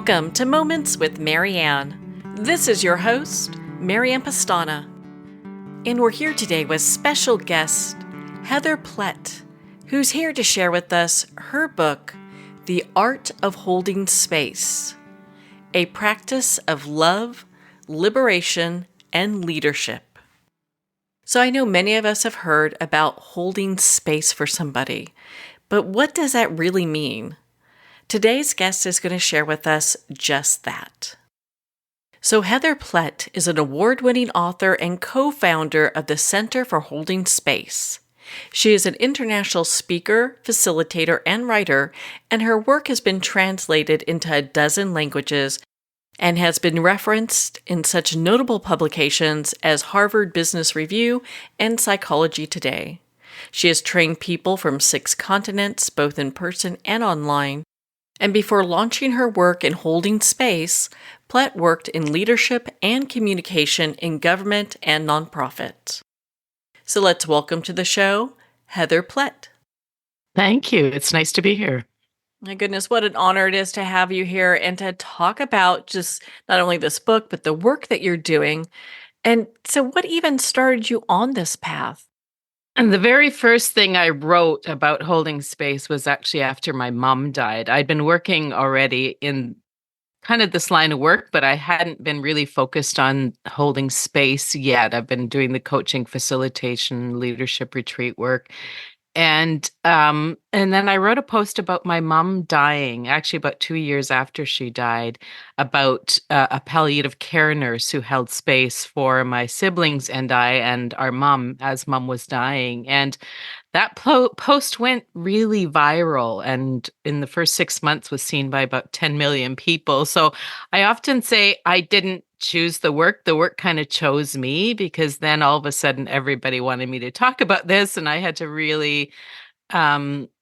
Welcome to Moments with Marianne. This is your host, Marianne Pastana. And we're here today with special guest, Heather Plett, who's here to share with us her book, The Art of Holding Space, a practice of love, liberation, and leadership. So I know many of us have heard about holding space for somebody, but what does that really mean? Today's guest is going to share with us just that. So Heather Plett is an award-winning author and co-founder of the Center for Holding Space. She is an international speaker, facilitator, and writer, and her work has been translated into a dozen languages and has been referenced in such notable publications as Harvard Business Review and Psychology Today. She has trained people from 6 continents, both in person and online. And before launching her work in holding space, Plett worked in leadership and communication in government and nonprofit. So let's welcome to the show, Heather Plett. Thank you. It's nice to be here. My goodness, what an honor it is to have you here and to talk about just not only this book, but the work that you're doing. And so what even started you on this path? And the very first thing I wrote about holding space was actually after my mom died. I'd been working already in kind of this line of work, but I hadn't been really focused on holding space yet. I've been doing the coaching, facilitation, leadership retreat work. And then I wrote a post about my mom dying, actually about 2 years after she died, about a palliative care nurse who held space for my siblings and I and our mom as mom was dying. And that post went really viral, and in the first 6 months was seen by about 10 million people. So I often say I didn't choose the work. The work kind of chose me, because then all of a sudden everybody wanted me to talk about this, and I had to really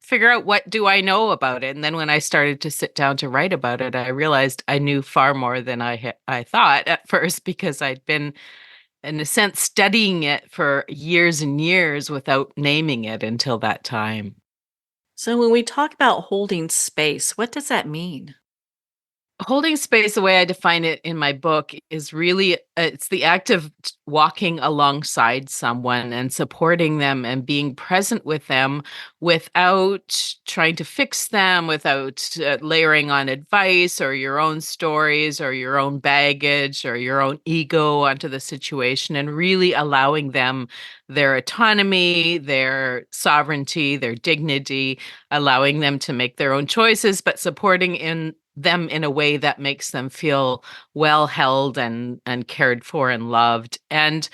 figure out, what do I know about it? And then when I started to sit down to write about it, I realized I knew far more than I thought at first, because I'd been, in a sense, studying it for years and years without naming it until that time. So when we talk about holding space, what does that mean? Holding space, the way I define it in my book, is really it's the act of walking alongside someone and supporting them and being present with them without trying to fix them, without layering on advice or your own stories or your own baggage or your own ego onto the situation, and really allowing them their autonomy, their sovereignty, their dignity, allowing them to make their own choices, but supporting them in a way that makes them feel well held and cared for and loved. And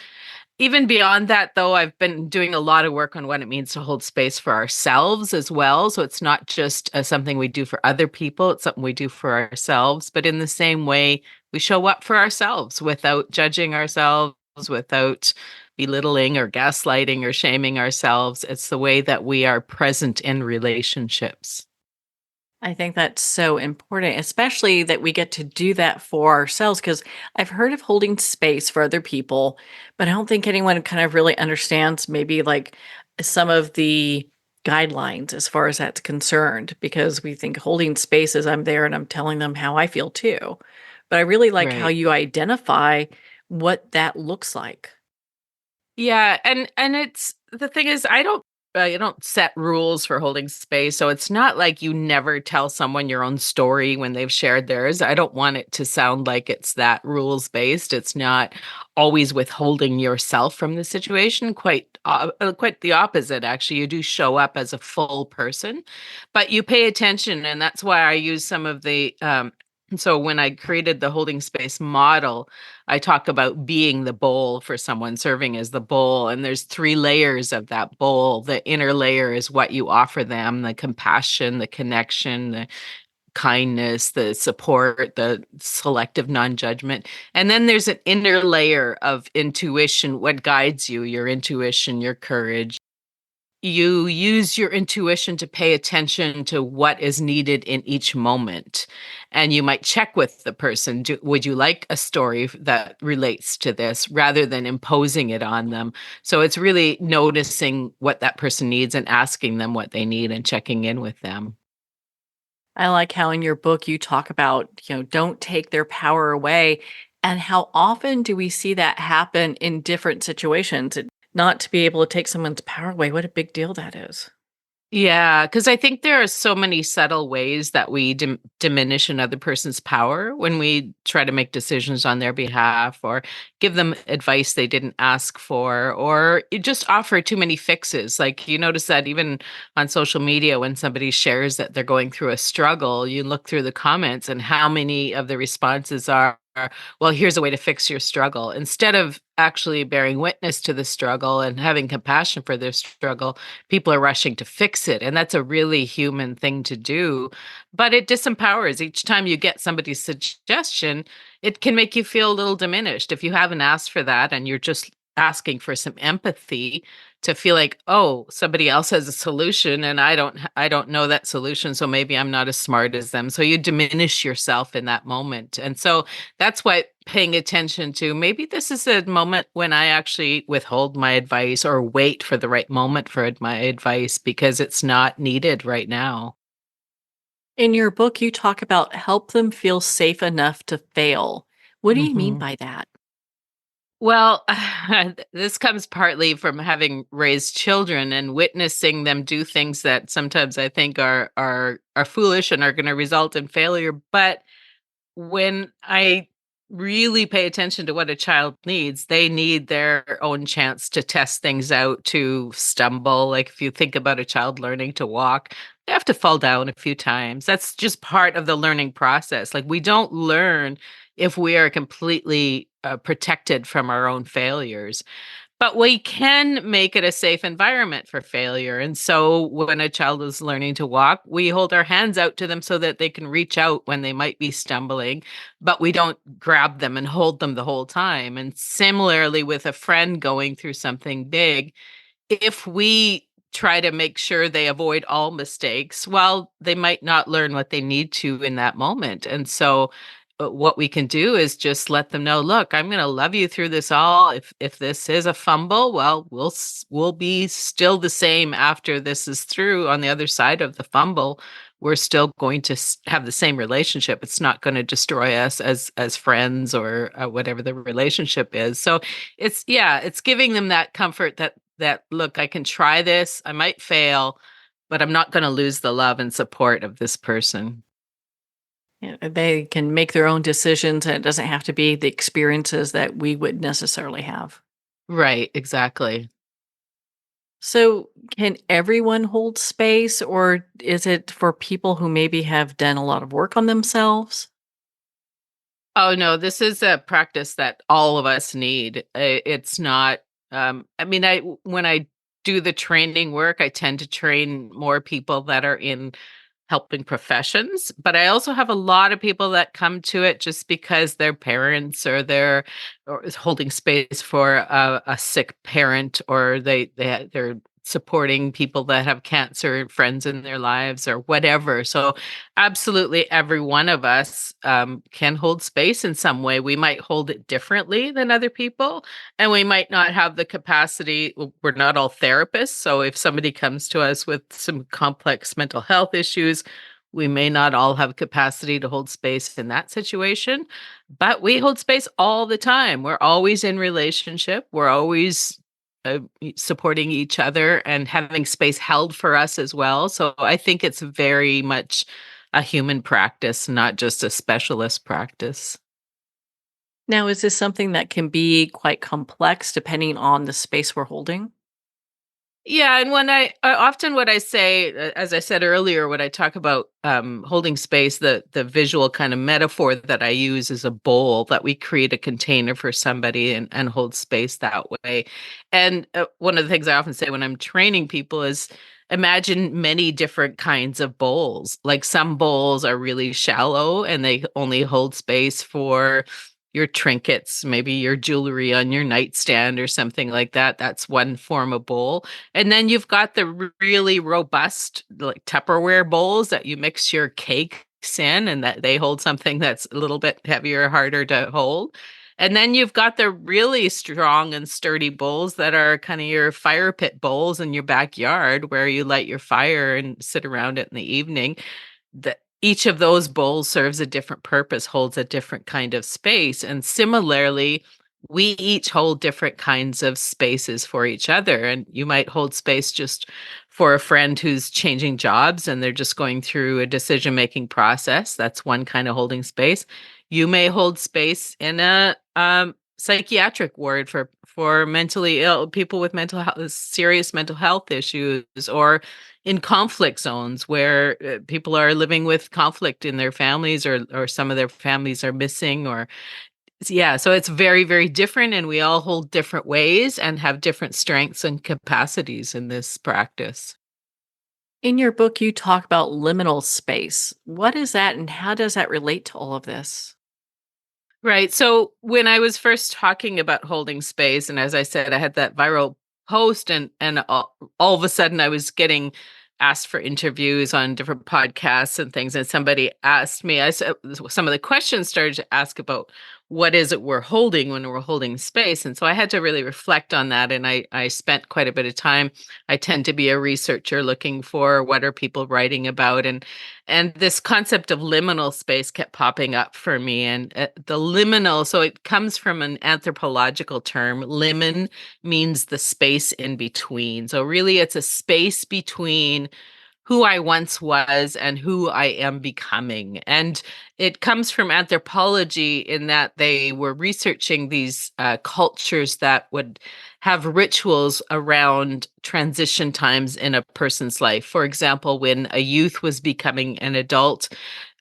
even beyond that, though, I've been doing a lot of work on what it means to hold space for ourselves as well. So it's not just something we do for other people, it's something we do for ourselves. But in the same way, we show up for ourselves without judging ourselves, without belittling or gaslighting or shaming ourselves. It's the way that we are present in relationships. I think that's so important, especially that we get to do that for ourselves, because I've heard of holding space for other people, but I don't think anyone kind of really understands maybe like some of the guidelines as far as that's concerned, because we think holding space is I'm there and I'm telling them how I feel too. But I really like how Right. you identify what that looks like. Yeah, and it's the thing is, I don't set rules for holding space, so it's not like you never tell someone your own story when they've shared theirs. I don't want it to sound like it's that rules based. It's not always withholding yourself from the situation. Quite the opposite, actually. You do show up as a full person, but you pay attention, and that's why I use some of the. So when I created the holding space model, I talk about being the bowl for someone, serving as the bowl. And there's 3 layers of that bowl. The inner layer is what you offer them: the compassion, the connection, the kindness, the support, the selective non-judgment. And then there's an inner layer of intuition, what guides you, your intuition, your courage. You use your intuition to pay attention to what is needed in each moment. And you might check with the person, would you like a story that relates to this, rather than imposing it on them? So it's really noticing what that person needs and asking them what they need and checking in with them. I like how in your book you talk about, don't take their power away. And how often do we see that happen in different situations? Not to be able to take someone's power away, what a big deal that is. Yeah, because I think there are so many subtle ways that we diminish another person's power when we try to make decisions on their behalf or give them advice they didn't ask for, or you just offer too many fixes. Like you notice that even on social media, when somebody shares that they're going through a struggle, you look through the comments and how many of the responses are, well, here's a way to fix your struggle. Instead of actually bearing witness to the struggle and having compassion for their struggle, people are rushing to fix it. And that's a really human thing to do. But it disempowers. Each time you get somebody's suggestion, it can make you feel a little diminished. If you haven't asked for that and you're just asking for some empathy, to feel like, oh, somebody else has a solution and I don't know that solution, so maybe I'm not as smart as them. So you diminish yourself in that moment. And so that's why paying attention to, maybe this is a moment when I actually withhold my advice or wait for the right moment for my advice because it's not needed right now. In your book, you talk about help them feel safe enough to fail. What do you mean Mhm. by that? Well, this comes partly from having raised children and witnessing them do things that sometimes I think are foolish and are going to result in failure. But when I really pay attention to what a child needs, they need their own chance to test things out, to stumble. Like if you think about a child learning to walk, they have to fall down a few times. That's just part of the learning process. Like we don't learn if we are completely protected from our own failures. But we can make it a safe environment for failure. And so when a child is learning to walk, we hold our hands out to them so that they can reach out when they might be stumbling, but we don't grab them and hold them the whole time. And similarly, with a friend going through something big, if we try to make sure they avoid all mistakes, well, they might not learn what they need to in that moment. And so what we can do is just let them know, look, I'm going to love you through this all. If this is a fumble, well, we'll be still the same after this is through. On the other side of the fumble, we're still going to have the same relationship. It's not going to destroy us as friends or whatever the relationship is. So it's, yeah, it's giving them that comfort that look, I can try this, I might fail, but I'm not going to lose the love and support of this person. They can make their own decisions, and it doesn't have to be the experiences that we would necessarily have. Right, exactly. So, can everyone hold space, or is it for people who maybe have done a lot of work on themselves? Oh, no, this is a practice that all of us need. It's not, I mean, when I do the training work, I tend to train more people that are in helping professions, but I also have a lot of people that come to it just because their parents or is holding space for a sick parent, or they're supporting people that have cancer, friends in their lives, or whatever. So absolutely every one of us can hold space in some way. We might hold it differently than other people, and we might not have the capacity. We're not all therapists. So if somebody comes to us with some complex mental health issues, we may not all have capacity to hold space in that situation, but we hold space all the time. We're always in relationship. We're always supporting each other and having space held for us as well. So I think it's very much a human practice, not just a specialist practice. Now, is this something that can be quite complex depending on the space we're holding? Yeah, and when often what I say, as I said earlier, when I talk about holding space, the visual kind of metaphor that I use is a bowl, that we create a container for somebody and hold space that way. And one of the things I often say when I'm training people is, imagine many different kinds of bowls. Like some bowls are really shallow and they only hold space for your trinkets, maybe your jewelry on your nightstand or something like that. That's one form of bowl. And then you've got the really robust, like Tupperware bowls that you mix your cakes in, and that they hold something that's a little bit heavier, harder to hold. And then you've got the really strong and sturdy bowls that are kind of your fire pit bowls in your backyard where you light your fire and sit around it in the evening. That each of those bowls serves a different purpose, holds a different kind of space. And similarly, we each hold different kinds of spaces for each other. And you might hold space just for a friend who's changing jobs and they're just going through a decision-making process. That's one kind of holding space. You may hold space in a psychiatric ward for mentally ill people with mental health, serious mental health issues, or in conflict zones where people are living with conflict in their families, or some of their families are missing, or yeah, so it's very, very different, and we all hold different ways and have different strengths and capacities in this practice. In your book, you talk about liminal space. What is that and how does that relate to all of this? Right. So when I was first talking about holding space, and as I said, I had that viral post, and all of a sudden I was getting asked for interviews on different podcasts and things. And somebody asked me, I said, some of the questions started to ask about what is it we're holding when we're holding space. And so I had to really reflect on that. And I spent quite a bit of time. I tend to be a researcher looking for what are people writing about. And this concept of liminal space kept popping up for me. And the liminal, so it comes from an anthropological term. Limen means the space in between. So really, it's a space between who I once was and who I am becoming. And it comes from anthropology in that they were researching these cultures that would have rituals around transition times in a person's life. For example, when a youth was becoming an adult,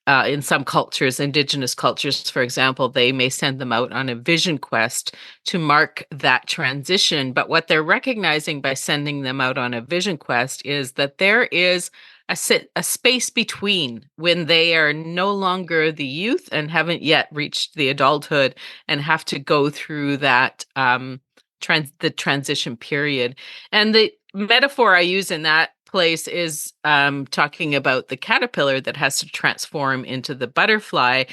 in some cultures, indigenous cultures, for example, they may send them out on a vision quest to mark that transition. But what they're recognizing by sending them out on a vision quest is that there is a space between when they are no longer the youth and haven't yet reached the adulthood and have to go through that the transition period. And the metaphor I use in that place is talking about the caterpillar that has to transform into the butterfly.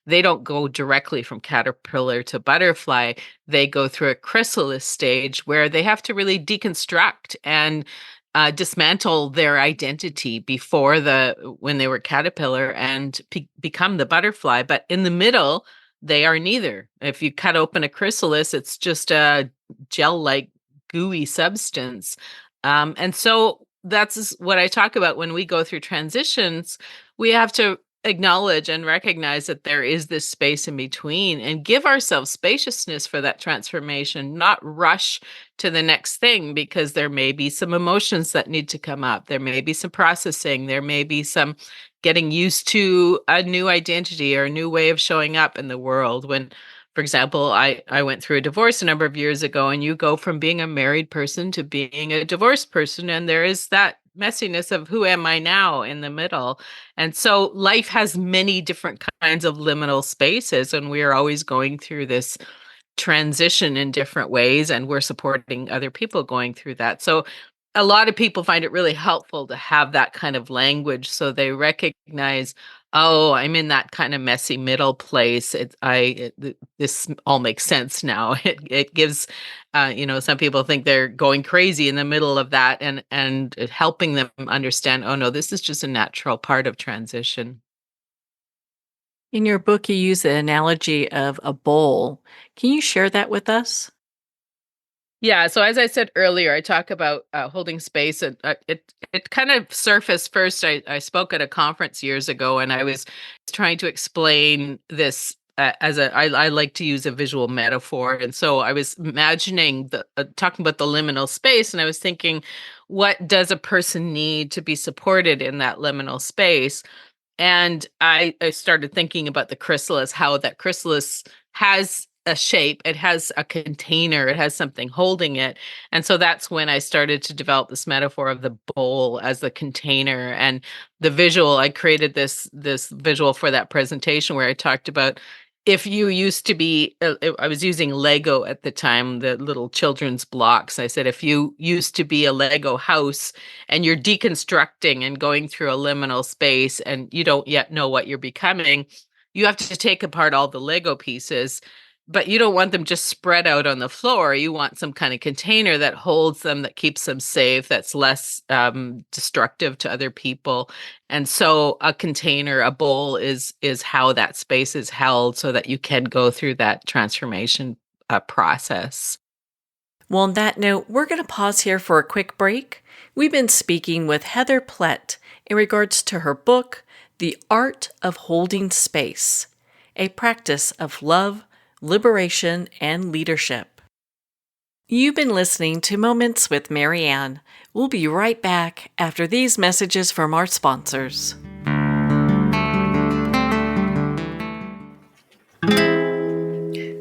They don't go directly from caterpillar to butterfly. They go through a chrysalis stage where they have to really deconstruct and dismantle their identity before when they were caterpillar and become the butterfly. But in the middle, they are neither. If you cut open a chrysalis, it's just a gel-like gooey substance. And so that's what I talk about when we go through transitions. We have to acknowledge and recognize that there is this space in between and give ourselves spaciousness for that transformation, not rush to the next thing, because there may be some emotions that need to come up. There may be some processing. There may be some getting used to a new identity or a new way of showing up in the world. When, for example, I went through a divorce a number of years ago, and you go from being a married person to being a divorced person, and there is that messiness of who am I now in the middle. And so life has many different kinds of liminal spaces, and we are always going through this transition in different ways, and we're supporting other people going through that. So a lot of people find it really helpful to have that kind of language so they recognize, oh, I'm in that kind of messy middle place. This all makes sense now. It gives, some people think they're going crazy in the middle of that, and helping them understand, oh no, this is just a natural part of transition. In your book, you use the analogy of a bowl. Can you share that with us? Yeah, so as I said earlier, I talk about holding space, and it kind of surfaced first. I spoke at a conference years ago, and I was trying to explain this I like to use a visual metaphor, and so I was imagining talking about the liminal space, and I was thinking, what does a person need to be supported in that liminal space? And I started thinking about the chrysalis, how that chrysalis has a shape, it has a container, it has something holding it. And so that's when I started to develop this metaphor of the bowl as the container, and the visual. I created this visual for that presentation where I talked about, if you used to be I was using Lego at the time, the little children's blocks. I said, if you used to be a Lego house and you're deconstructing and going through a liminal space and you don't yet know what you're becoming, you have to take apart all the Lego pieces. but you don't want them just spread out on the floor. You want some kind of container that holds them, that keeps them safe, that's less destructive to other people. And so a container, a bowl is how that space is held so that you can go through that transformation process. Well, on that note, we're going to pause here for a quick break. We've been speaking with Heather Plett in regards to her book, The Art of Holding Space, a practice of love, liberation, and leadership. You've been listening to Moments with Marianne. We'll be right back after these messages from our sponsors.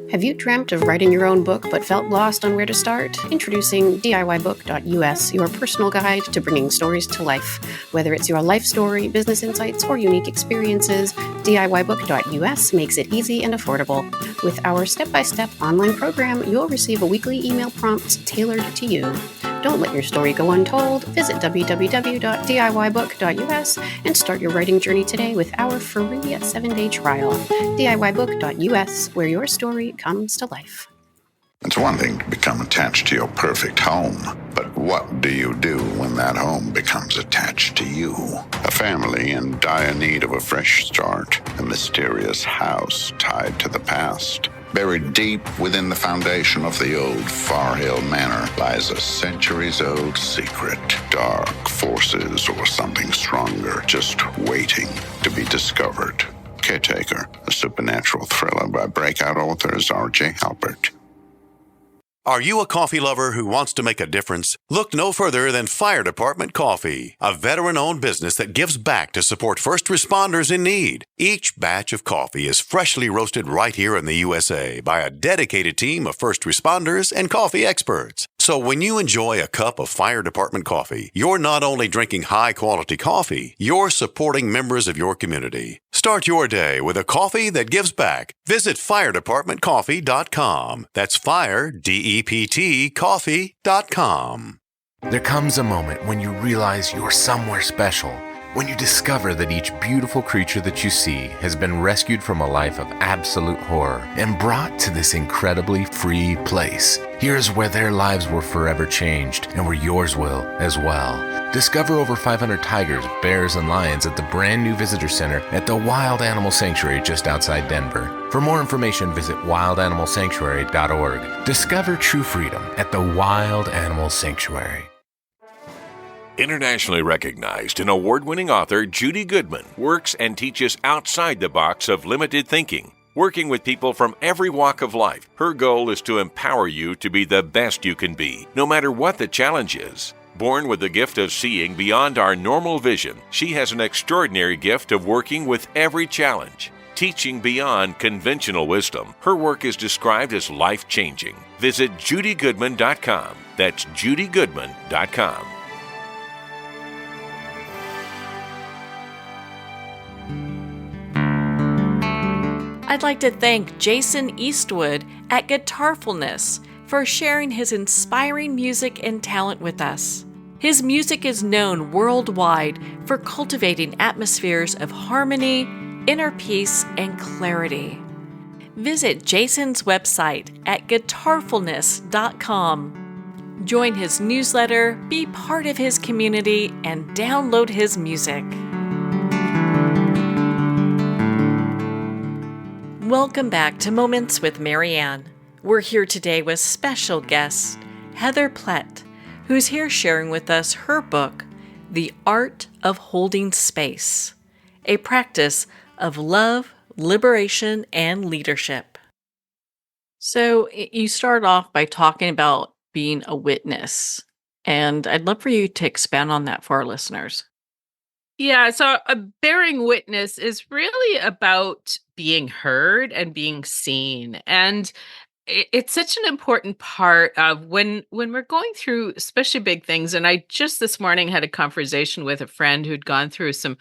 Have you dreamt of writing your own book but felt lost on where to start? Introducing DIYbook.us, your personal guide to bringing stories to life. Whether it's your life story, business insights, or unique experiences, DIYbook.us makes it easy and affordable. With our step-by-step online program, you'll receive a weekly email prompt tailored to you. Don't let your story go untold. Visit www.DIYbook.us and start your writing journey today with our free 7-day trial. DIYbook.us, where your story comes to life. It's one thing to become attached to your perfect home, but what do you do when that home becomes attached to you? A family in dire need of a fresh start, a mysterious house tied to the past. Buried deep within the foundation of the old Far Hill Manor lies a centuries-old secret. Dark forces or something stronger just waiting to be discovered. Caretaker, a supernatural thriller by breakout authors R.J. Halpert. Are you a coffee lover who wants to make a difference? Look no further than Fire Department Coffee, a veteran-owned business that gives back to support first responders in need. Each batch of coffee is freshly roasted right here in the USA by a dedicated team of first responders and coffee experts. So when you enjoy a cup of Fire Department coffee, you're not only drinking high-quality coffee, you're supporting members of your community. Start your day with a coffee that gives back. Visit firedepartmentcoffee.com. That's fire, D-E-P-T, coffee.com. There comes a moment when you realize you're somewhere special. When you discover that each beautiful creature that you see has been rescued from a life of absolute horror and brought to this incredibly free place. Here's where their lives were forever changed and where yours will as well. Discover over 500 tigers, bears, and lions at the brand new visitor center at the Wild Animal Sanctuary just outside Denver. For more information, visit wildanimalsanctuary.org. Discover true freedom at the Wild Animal Sanctuary. Internationally recognized and award-winning author Judy Goodman works and teaches outside the box of limited thinking. Working with people from every walk of life, her goal is to empower you to be the best you can be, no matter what the challenge is. Born with the gift of seeing beyond our normal vision, she has an extraordinary gift of working with every challenge. Teaching beyond conventional wisdom, her work is described as life-changing. Visit judygoodman.com. That's judygoodman.com. I'd like to thank Jason Eastwood at Guitarfulness for sharing his inspiring music and talent with us. His music is known worldwide for cultivating atmospheres of harmony, inner peace, and clarity. Visit Jason's website at guitarfulness.com. Join his newsletter, be part of his community, and download his music. Welcome back to Moments with Marianne. We're here today with special guest Heather Plett, who's here sharing with us her book, The Art of Holding Space, a practice of love, liberation, and leadership. So you start off by talking about being a witness, and I'd love for you to expand on that for our listeners. Yeah, so a bearing witness is really about being heard and being seen. And it's such an important part of when we're going through especially big things. And I just this morning had a conversation with a friend who'd gone through some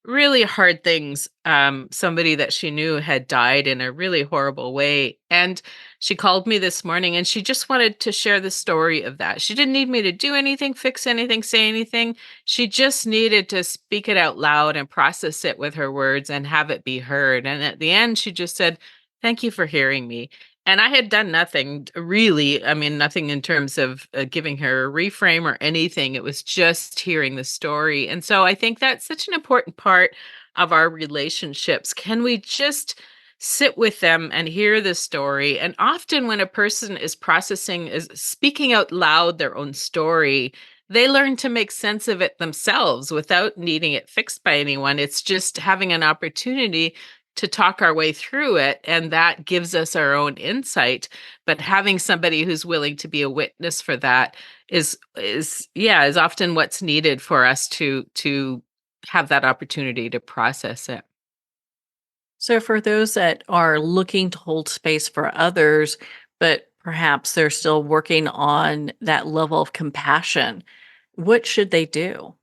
really hard things. Somebody that she knew had died in a really horrible way. And she called me this morning and she just wanted to share the story of that. She didn't need me to do anything, fix anything, say anything. She just needed to speak it out loud and process it with her words and have it be heard. And at the end, she just said, "Thank you for hearing me." And I had done nothing really. I mean, nothing in terms of giving her a reframe or anything. It was just hearing the story. And so I think that's such an important part of our relationships. Can we just sit with them and hear the story? And often when a person is processing, is speaking out loud their own story, they learn to make sense of it themselves without needing it fixed by anyone. It's just having an opportunity to talk our way through it, and that gives us our own insight. But having somebody who's willing to be a witness for that is often what's needed for us to have that opportunity to process it. So, for those that are looking to hold space for others, but perhaps they're still working on that level of compassion, what should they do?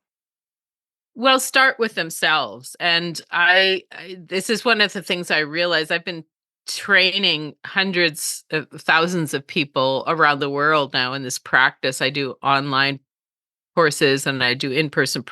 Well, start with themselves. And I this is one of the things I realize. I've been training hundreds of thousands of people around the world now in this practice. I do online courses and I do in-person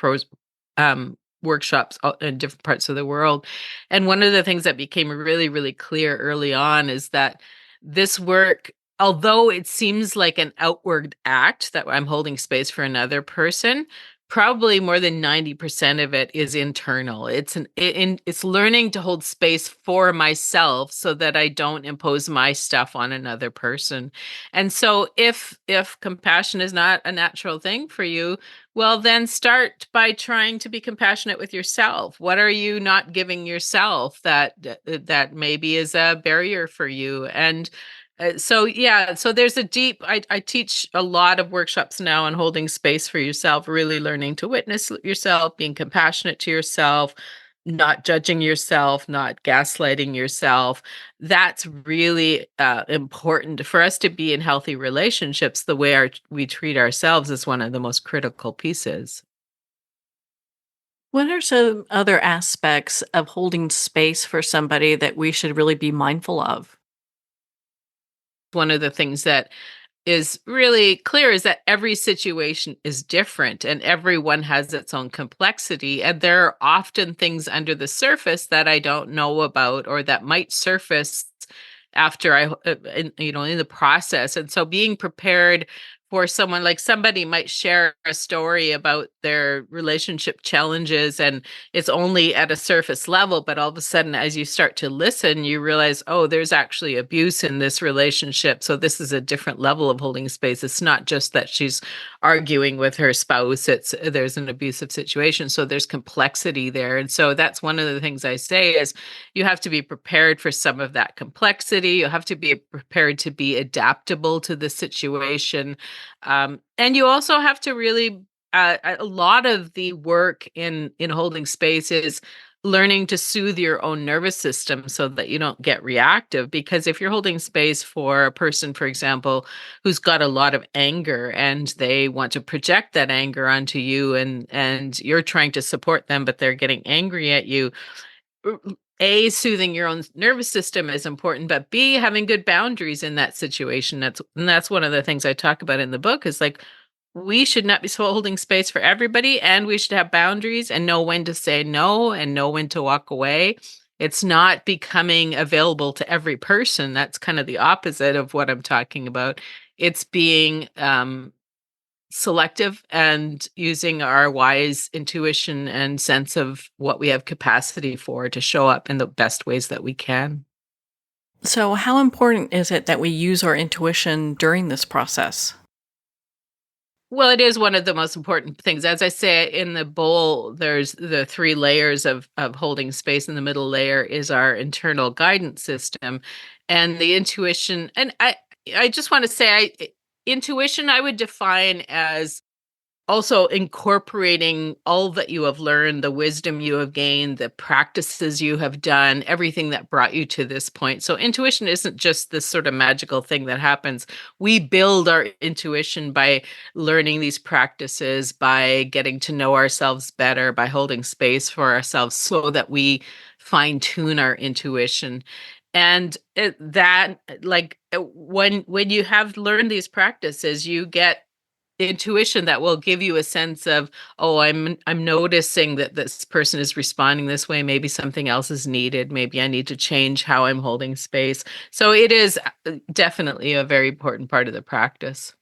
workshops in different parts of the world. And one of the things that became really, really clear early on is that this work, although it seems like an outward act that I'm holding space for another person, probably more than 90% of it is internal. It's learning to hold space for myself so that I don't impose my stuff on another person. And so if compassion is not a natural thing for you, well, then start by trying to be compassionate with yourself. What are you not giving yourself that maybe is a barrier for you? And so there's I teach a lot of workshops now on holding space for yourself, really learning to witness yourself, being compassionate to yourself, not judging yourself, not gaslighting yourself. That's really important for us to be in healthy relationships. The way we treat ourselves is one of the most critical pieces. What are some other aspects of holding space for somebody that we should really be mindful of? One of the things that is really clear is that every situation is different and everyone has its own complexity. And there are often things under the surface that I don't know about or that might surface after in the process. And so being prepared for someone, like somebody might share a story about their relationship challenges and it's only at a surface level, but all of a sudden as you start to listen you realize, oh, there's actually abuse in this relationship, so this is a different level of holding space. It's not just that she's arguing with her spouse, it's there's an abusive situation, so there's complexity there. And so that's one of the things I say is you have to be prepared for some of that complexity. You have to be prepared to be adaptable to the situation. And you also have to really, a lot of the work in holding space is learning to soothe your own nervous system so that you don't get reactive. Because if you're holding space for a person, for example, who's got a lot of anger and they want to project that anger onto you, and you're trying to support them, but they're getting angry at you, A, soothing your own nervous system is important, but B, having good boundaries in that situation. That's one of the things I talk about in the book is like we should not be holding space for everybody, and we should have boundaries and know when to say no and know when to walk away. It's not becoming available to every person. That's kind of the opposite of what I'm talking about. It's being selective and using our wise intuition and sense of what we have capacity for to show up in the best ways that we can. So, how important is it that we use our intuition during this process? Well, it is one of the most important things. As I say in the bowl, there's the three layers of holding space. In the middle layer is our internal guidance system and the intuition. And I just want to say intuition I would define as also incorporating all that you have learned, the wisdom you have gained, the practices you have done, everything that brought you to this point. So intuition isn't just this sort of magical thing that happens. We build our intuition by learning these practices, by getting to know ourselves better, by holding space for ourselves so that we fine tune our intuition. And when you have learned these practices, you get intuition that will give you a sense of, oh, I'm noticing that this person is responding this way. Maybe something else is needed. Maybe I need to change how I'm holding space. So it is definitely a very important part of the practice.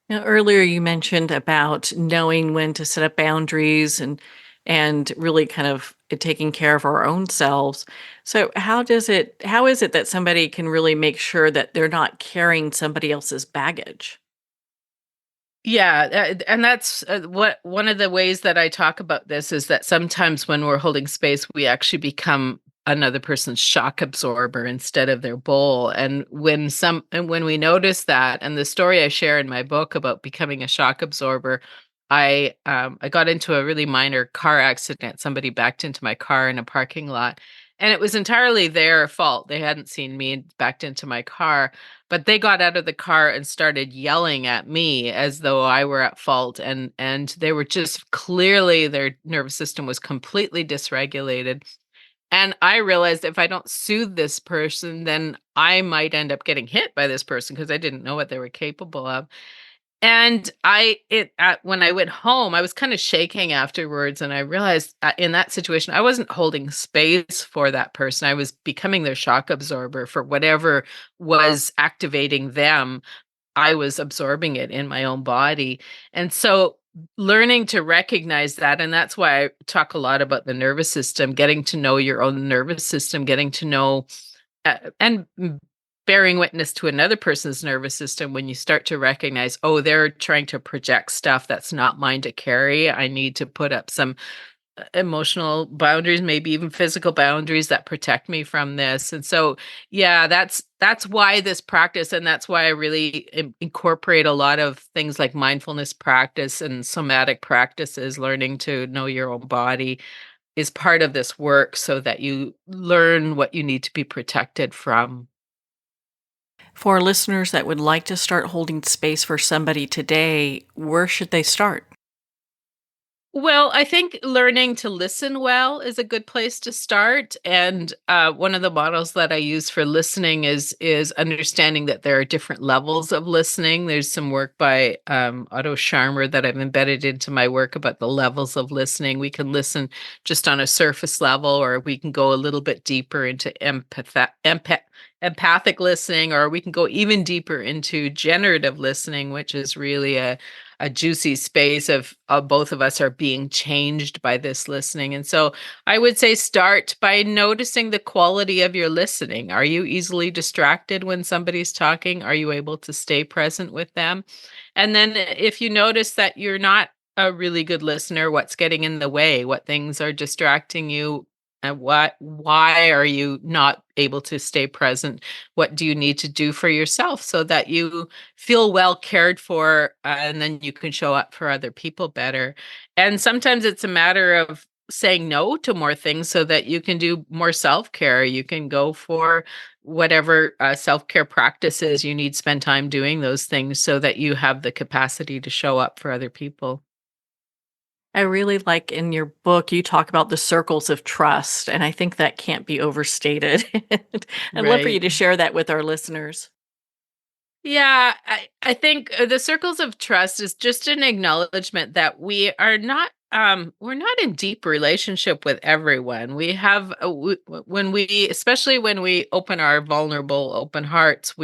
Now, earlier you mentioned about knowing when to set up boundaries and really kind of taking care of our own selves. So how is it that somebody can really make sure that they're not carrying somebody else's baggage? Yeah, and that's what one of the ways that I talk about this is that sometimes when we're holding space, we actually become another person's shock absorber instead of their bowl. And when we notice that, and the story I share in my book about becoming a shock absorber, I got into a really minor car accident. Somebody backed into my car in a parking lot, and it was entirely their fault. They hadn't seen me backed into my car, but they got out of the car and started yelling at me as though I were at fault, and they were just clearly their nervous system was completely dysregulated. And I realized if I don't soothe this person, then I might end up getting hit by this person because I didn't know what they were capable of. And when I went home, I was kind of shaking afterwards, and I realized in that situation, I wasn't holding space for that person. I was becoming their shock absorber for whatever was activating them. I was absorbing it in my own body. And so learning to recognize that, and that's why I talk a lot about the nervous system, getting to know your own nervous system, getting to know and bearing witness to another person's nervous system. When you start to recognize, oh, they're trying to project stuff that's not mine to carry, I need to put up some emotional boundaries, maybe even physical boundaries that protect me from this. And so, yeah, that's why this practice, and that's why I really incorporate a lot of things like mindfulness practice and somatic practices. Learning to know your own body is part of this work, so that you learn what you need to be protected from. For listeners that would like to start holding space for somebody today, where should they start? Well, I think learning to listen well is a good place to start. And one of the models that I use for listening is understanding that there are different levels of listening. There's some work by Otto Scharmer that I've embedded into my work about the levels of listening. We can listen just on a surface level, or we can go a little bit deeper into empathic listening, or we can go even deeper into generative listening, which is really a juicy space of both of us are being changed by this listening. And so I would say start by noticing the quality of your listening. Are you easily distracted when somebody's talking? Are you able to stay present with them? And then if you notice that you're not a really good listener, what's getting in the way? What things are distracting you? And why are you not able to stay present? What do you need to do for yourself so that you feel well cared for, and then you can show up for other people better? And sometimes it's a matter of saying no to more things so that you can do more self-care. You can go for whatever self-care practices you need, spend time doing those things so that you have the capacity to show up for other people. I really like in your book, you talk about the circles of trust, and I think that can't be overstated. I'd love for you Right. to share that with our listeners. Yeah, I think the circles of trust is just an acknowledgement that we're not in deep relationship with everyone. We have when we, especially when we open our vulnerable open hearts,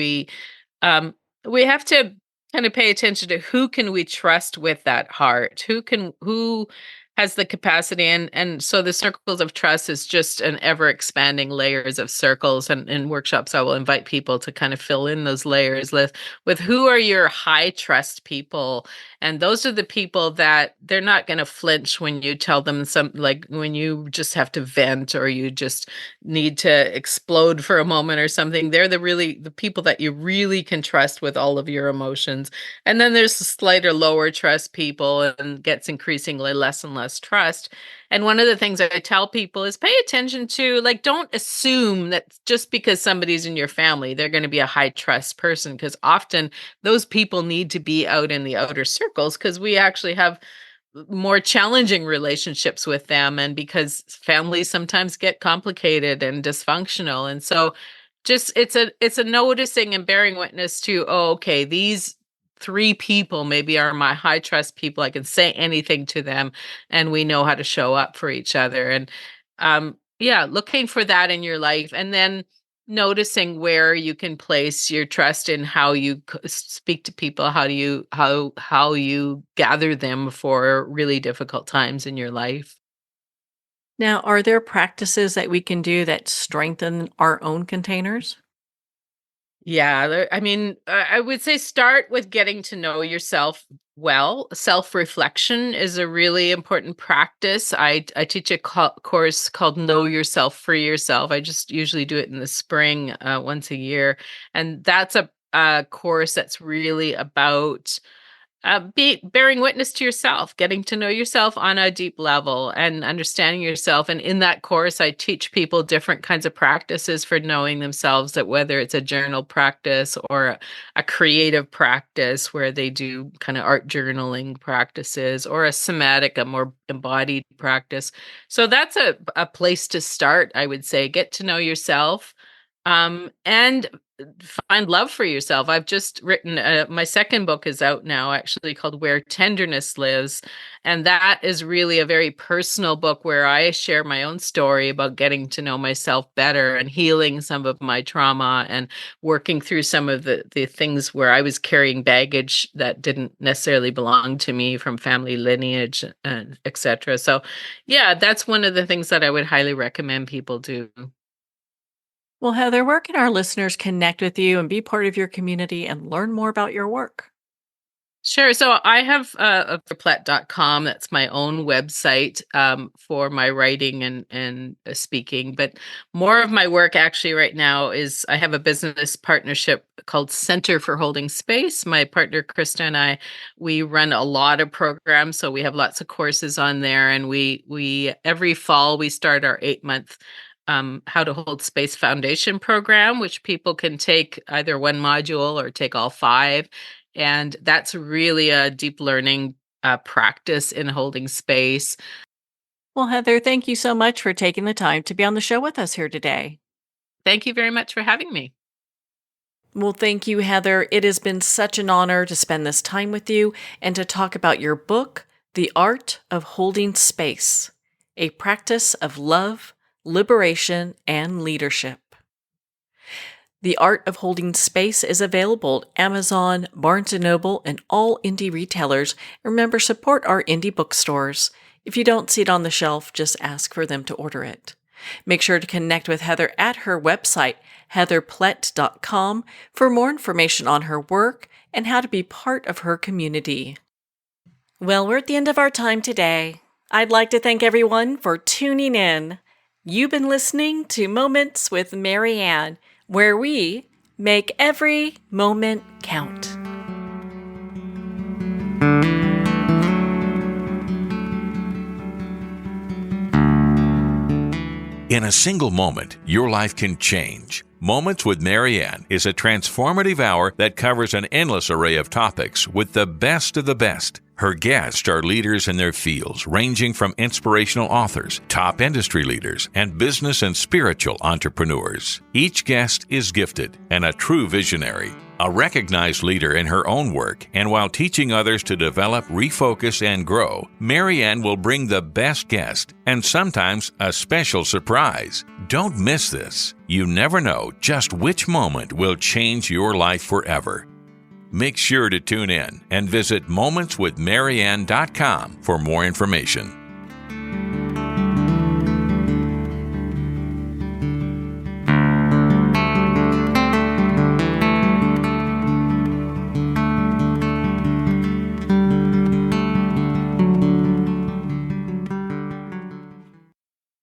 um we have to kind of pay attention to who can we trust with that heart, who has the capacity. And so the circles of trust is just an ever expanding layers of circles. And in workshops I will invite people to kind of fill in those layers with who are your high trust people. And those are the people that they're not going to flinch when you tell them some, like when you just have to vent or you just need to explode for a moment or something. They're the people that you really can trust with all of your emotions. And then there's the slighter lower trust people, and gets increasingly less and less trust. And one of the things I tell people is pay attention to, like, don't assume that just because somebody's in your family they're going to be a high trust person, because often those people need to be out in the outer circles because we actually have more challenging relationships with them, and because families sometimes get complicated and dysfunctional. And so just it's a noticing and bearing witness to, oh, okay, these 3 people maybe are my high trust people. I can say anything to them, and we know how to show up for each other. And yeah, looking for that in your life, and then noticing where you can place your trust in how you speak to people, how you gather them for really difficult times in your life. Now, are there practices that we can do that strengthen our own containers? Yeah, I mean, I would say start with getting to know yourself well. Self-reflection is a really important practice. I teach a course called Know Yourself, Free Yourself. I just usually do it in the spring, once a year, and that's a course that's really about bearing witness to yourself, getting to know yourself on a deep level and understanding yourself. And in that course, I teach people different kinds of practices for knowing themselves, that whether it's a journal practice or a creative practice where they do kind of art journaling practices, or a somatic, a more embodied practice. So that's a place to start, I would say. Get to know yourself, and find love for yourself. I've just written my second book is out now, actually, called Where Tenderness Lives, and that is really a very personal book where I share my own story about getting to know myself better and healing some of my trauma and working through some of the things where I was carrying baggage that didn't necessarily belong to me from family lineage and etc. So yeah, that's one of the things that I would highly recommend people do. Well, Heather, where can our listeners connect with you and be part of your community and learn more about your work? Sure. So I have heatherplett.com. That's my own website, for my writing and speaking. But more of my work actually right now is I have a business partnership called Center for Holding Space. My partner, Krista, and we run a lot of programs. So we have lots of courses on there. And we every fall, we start our 8-month How to Hold Space Foundation program, which people can take either one module or take all 5. And that's really a deep learning practice in holding space. Well, Heather, thank you so much for taking the time to be on the show with us here today. Thank you very much for having me. Well, thank you, Heather. It has been such an honor to spend this time with you and to talk about your book, The Art of Holding Space, a practice of love, liberation, and leadership. The Art of Holding Space is available at Amazon, Barnes & Noble, and all indie retailers. Remember, support our indie bookstores. If you don't see it on the shelf, just ask for them to order it. Make sure to connect with Heather at her website, heatherplett.com, for more information on her work and how to be part of her community. Well, we're at the end of our time today. I'd like to thank everyone for tuning in. You've been listening to Moments with Marianne, where we make every moment count. In a single moment, your life can change. Moments with Marianne is a transformative hour that covers an endless array of topics with the best of the best. Her guests are leaders in their fields, ranging from inspirational authors, top industry leaders, and business and spiritual entrepreneurs. Each guest is gifted and a true visionary, a recognized leader in her own work, and while teaching others to develop, refocus, and grow, Marianne will bring the best guest and sometimes a special surprise. Don't miss this. You never know just which moment will change your life forever. Make sure to tune in and visit momentswithmarianne.com for more information.